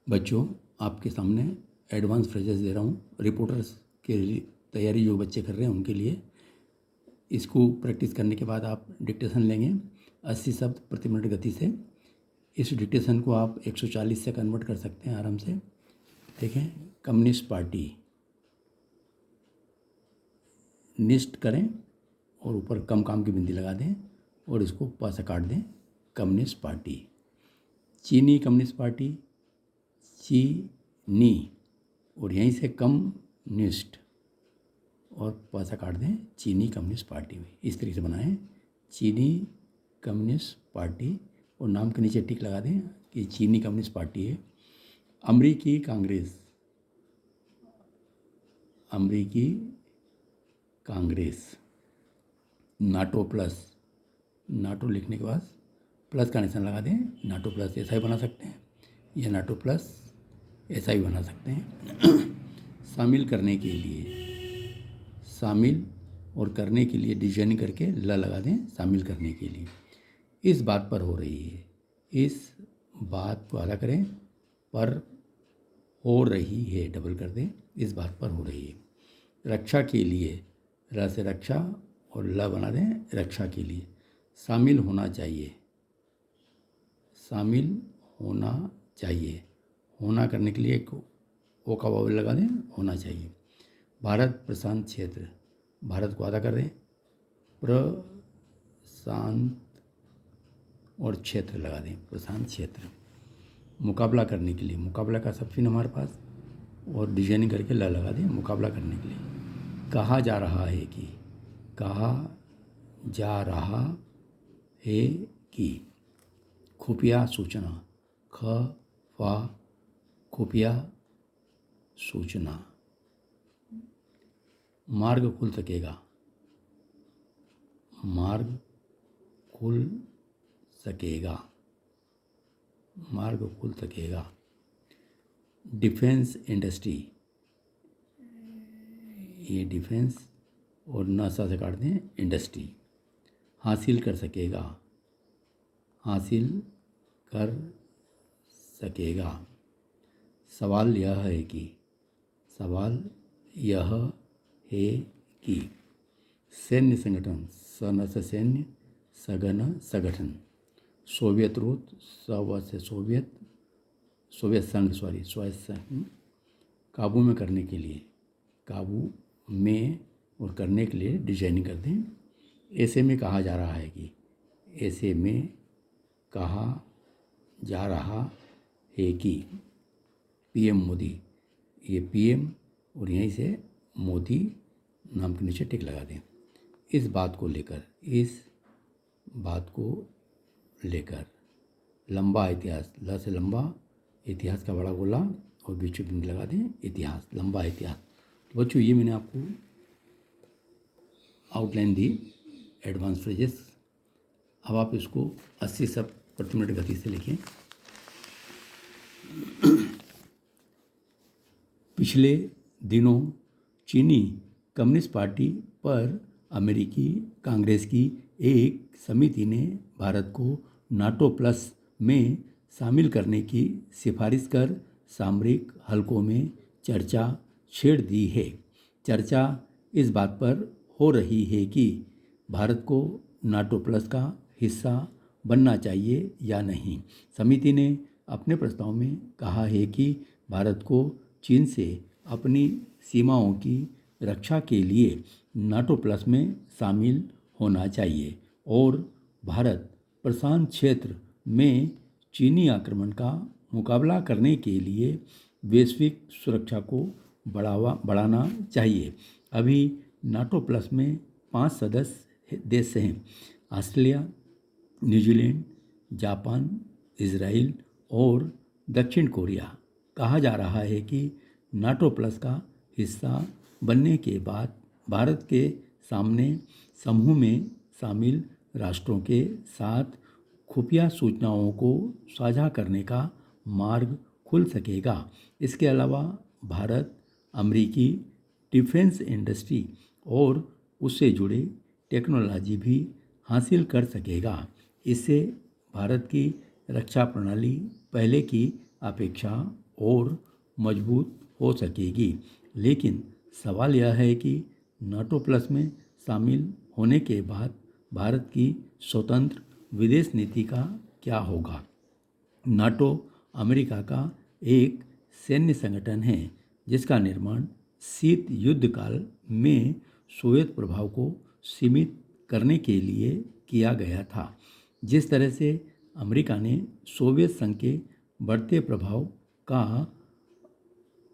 बच्चों, आपके सामने एडवांस फ्रेजेस दे रहा हूँ रिपोर्टर्स के तैयारी जो बच्चे कर रहे हैं उनके लिए। इसको प्रैक्टिस करने के बाद आप डिक्टेशन लेंगे 80 शब्द प्रति मिनट गति से। इस डिक्टेशन को आप 140 से कन्वर्ट कर सकते हैं आराम से। देखें, कम्युनिस्ट पार्टी, निष्ठ करें और ऊपर कम काम की बिंदी लगा दें और इसको प से काट दें। Communist party. चीनी कम्युनिस्ट पार्टी, चीनी, और यहीं से कम्युनिस्ट और प से काट दें, चीनी कम्युनिस्ट पार्टी। इस तरीके से बनाएं, चीनी कम्युनिस्ट पार्टी, और नाम के नीचे टिक लगा दें कि चीनी कम्युनिस्ट पार्टी है। अमरीकी कांग्रेस, अमरीकी कांग्रेस। नाटो प्लस, नाटो लिखने के बाद प्लस का निशान लगा दें, नाटो प्लस। ऐसा ही बना सकते हैं, यह नाटो प्लस ऐसा ही बना सकते हैं। शामिल करने के लिए, शामिल और करने के लिए डिजाइनिंग करके ल लगा दें, शामिल करने के लिए। इस बात पर हो रही है, इस बात को आधा करें, पर हो रही है डबल कर दें, इस बात पर हो रही है। रक्षा के लिए, र से रक्षा और ल बना दें, रक्षा के लिए। शामिल होना चाहिए, शामिल होना चाहिए। होना करने के लिए एक ओ का वावल लगा दें, होना चाहिए। भारत प्रशांत क्षेत्र, भारत को आधा कर दें, प्रशांत और क्षेत्र लगा दें, प्रशांत क्षेत्र। मुकाबला करने के लिए, मुकाबला का सब चिन्ह हमारे पास, और डिजाइनिंग करके ल लगा दें, मुकाबला करने के लिए। कहा जा रहा है कि, कहा जा रहा है कि। खुफिया सूचना, ख फा, खुफिया सूचना। मार्ग खुल सकेगा, मार्ग खुल सकेगा, मार्ग खुल सकेगा। डिफेंस इंडस्ट्री, ये डिफेंस और नासा से काट दें, इंडस्ट्री। हासिल कर सकेगा, हासिल कर सकेगा। सवाल यह है कि, सवाल यह है कि। सैन्य संगठन, सन से सैन्य, सघन संगठन। सोवियत रूस, स से सोवियत, सोवियत संघ, सॉरी सोवियत संघ। काबू में करने के लिए, काबू में और करने के लिए डिजाइनिंग कर दें। ऐसे में कहा जा रहा है कि, ऐसे में कहा जा रहा है कि। पीएम मोदी, ये पीएम और यहीं से मोदी नाम के नीचे टिक लगा दें। इस बात को लेकर, इस बात को लेकर। लंबा इतिहास, ल से लंबा, इतिहास का बड़ा गोला और बीच में बिंदु लगा दें, इतिहास, लंबा इतिहास। तो बच्चों, ये मैंने आपको आउटलाइन दी एडवांस फ्रेजेस। अब आप इसको 80 शब्द प्रति मिनट गति से लिखें। पिछले दिनों चीनी कम्युनिस्ट पार्टी पर अमेरिकी कांग्रेस की एक समिति ने भारत को नाटो प्लस में शामिल करने की सिफारिश कर सामरिक हलकों में चर्चा छेड़ दी है। चर्चा इस बात पर हो रही है कि भारत को नाटो प्लस का हिस्सा बनना चाहिए या नहीं। समिति ने अपने प्रस्ताव में कहा है कि भारत को चीन से अपनी सीमाओं की रक्षा के लिए नाटो प्लस में शामिल होना चाहिए और भारत प्रशांत क्षेत्र में चीनी आक्रमण का मुकाबला करने के लिए वैश्विक सुरक्षा को बढ़ाना चाहिए। अभी नाटो प्लस में 5 सदस्य देश हैं: ऑस्ट्रेलिया, न्यूजीलैंड, जापान, इजराइल और दक्षिण कोरिया। कहा जा रहा है कि नाटो प्लस का हिस्सा बनने के बाद भारत के सामने समूह में शामिल राष्ट्रों के साथ खुफिया सूचनाओं को साझा करने का मार्ग खुल सकेगा। इसके अलावा भारत अमेरिकी डिफेंस इंडस्ट्री और उससे जुड़े टेक्नोलॉजी भी हासिल कर सकेगा। इससे भारत की रक्षा प्रणाली पहले की अपेक्षा और मजबूत हो सकेगी। लेकिन सवाल यह है कि नाटो प्लस में शामिल होने के बाद भारत की स्वतंत्र विदेश नीति का क्या होगा। नाटो अमेरिका का एक सैन्य संगठन है जिसका निर्माण शीत युद्ध काल में सोवियत प्रभाव को सीमित करने के लिए किया गया था। जिस तरह से अमेरिका ने सोवियत संघ के बढ़ते प्रभाव का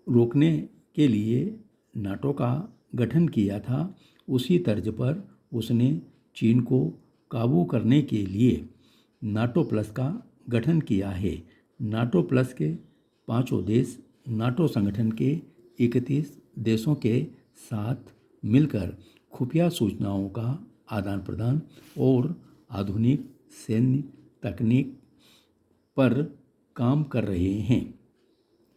रोकने के लिए नाटो का गठन किया था, उसी तर्ज पर उसने चीन को काबू करने के लिए नाटो प्लस का गठन किया है। नाटो प्लस के पांचों देश नाटो संगठन के 31 देशों के साथ मिलकर खुफिया सूचनाओं का आदान प्रदान और आधुनिक सैन्य तकनीक पर काम कर रहे हैं।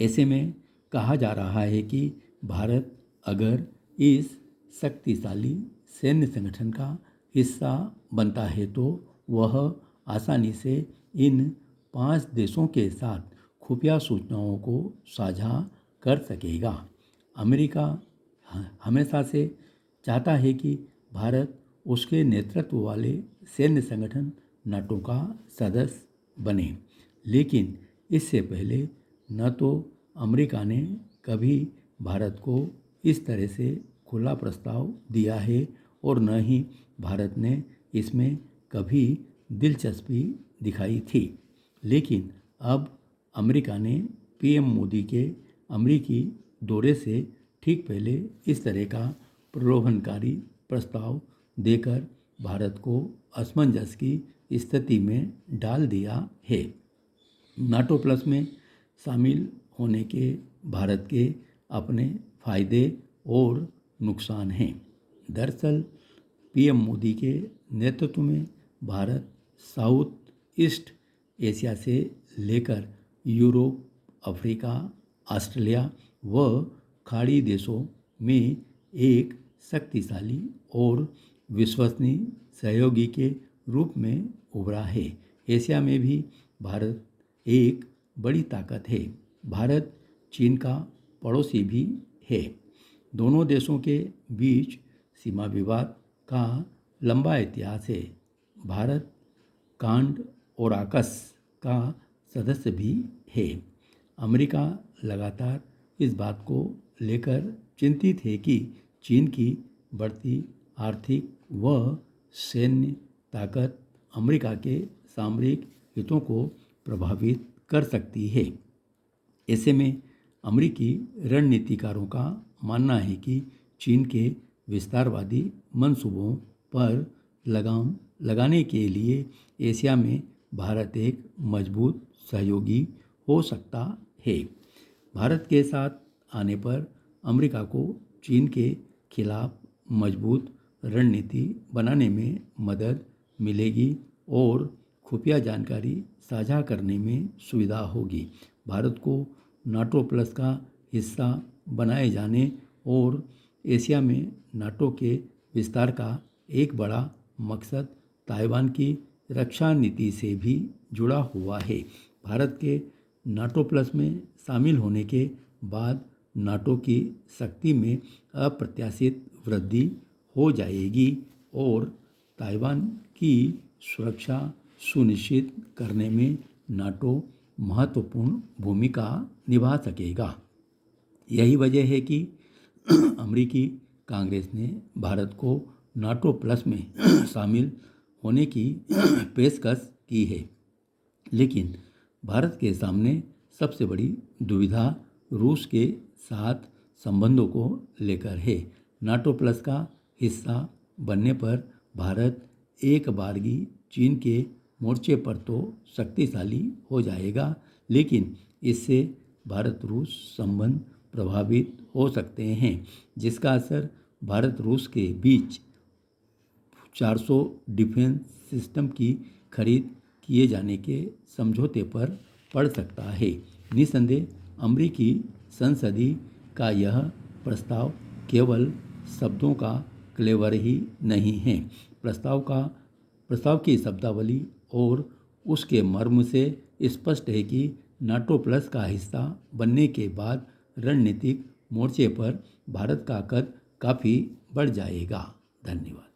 ऐसे में कहा जा रहा है कि भारत अगर इस शक्तिशाली सैन्य संगठन का हिस्सा बनता है तो वह आसानी से इन 5 देशों के साथ खुफिया सूचनाओं को साझा कर सकेगा। अमेरिका हमेशा से चाहता है कि भारत उसके नेतृत्व वाले सैन्य संगठन नाटो का सदस्य बने, लेकिन इससे पहले न तो अमेरिका ने कभी भारत को इस तरह से खुला प्रस्ताव दिया है और न ही भारत ने इसमें कभी दिलचस्पी दिखाई थी। लेकिन अब अमेरिका ने पीएम मोदी के अमेरिकी दौरे से ठीक पहले इस तरह का प्रलोभनकारी प्रस्ताव देकर भारत को असमंजस की स्थिति में डाल दिया है। नाटो प्लस में शामिल होने के भारत के अपने फायदे और नुकसान हैं। दरअसल पीएम मोदी के नेतृत्व में भारत साउथ ईस्ट एशिया से लेकर यूरोप, अफ्रीका, ऑस्ट्रेलिया व खाड़ी देशों में एक शक्तिशाली और विश्वसनीय सहयोगी के रूप में उभरा है। एशिया में भी भारत एक बड़ी ताकत है। भारत चीन का पड़ोसी भी है। दोनों देशों के बीच सीमा विवाद का लंबा इतिहास है। भारत कांड और आकस का सदस्य भी है। अमेरिका लगातार इस बात को लेकर चिंतित है कि चीन की बढ़ती आर्थिक व सैन्य ताकत अमेरिका के सामरिक हितों को प्रभावित कर सकती है। ऐसे में अमेरिकी रणनीतिकारों का मानना है कि चीन के विस्तारवादी मंसूबों पर लगाम लगाने के लिए एशिया में भारत एक मजबूत सहयोगी हो सकता है। भारत के साथ आने पर अमेरिका को चीन के खिलाफ मजबूत रणनीति बनाने में मदद मिलेगी और खुफिया जानकारी साझा करने में सुविधा होगी। भारत को नाटो प्लस का हिस्सा बनाए जाने और एशिया में नाटो के विस्तार का एक बड़ा मकसद ताइवान की रक्षा नीति से भी जुड़ा हुआ है। भारत के नाटो प्लस में शामिल होने के बाद नाटो की शक्ति में अप्रत्याशित वृद्धि हो जाएगी और ताइवान की सुरक्षा सुनिश्चित करने में नाटो महत्वपूर्ण भूमिका निभा सकेगा। यही वजह है कि अमेरिकी कांग्रेस ने भारत को नाटो प्लस में शामिल होने की पेशकश की है। लेकिन भारत के सामने सबसे बड़ी दुविधा रूस के साथ संबंधों को लेकर है। नाटो प्लस का हिस्सा बनने पर भारत एक बारगी चीन के मोर्चे पर तो शक्तिशाली हो जाएगा, लेकिन इससे भारत रूस संबंध प्रभावित हो सकते हैं, जिसका असर भारत रूस के बीच 400 डिफेंस सिस्टम की खरीद किए जाने के समझौते पर पड़ सकता है। निसंदेह अमेरिकी संसदीय का यह प्रस्ताव केवल शब्दों का क्लेवर ही नहीं है। प्रस्ताव की शब्दावली और उसके मर्म से स्पष्ट है कि नाटो प्लस का हिस्सा बनने के बाद रणनीतिक मोर्चे पर भारत का कद काफ़ी बढ़ जाएगा। धन्यवाद।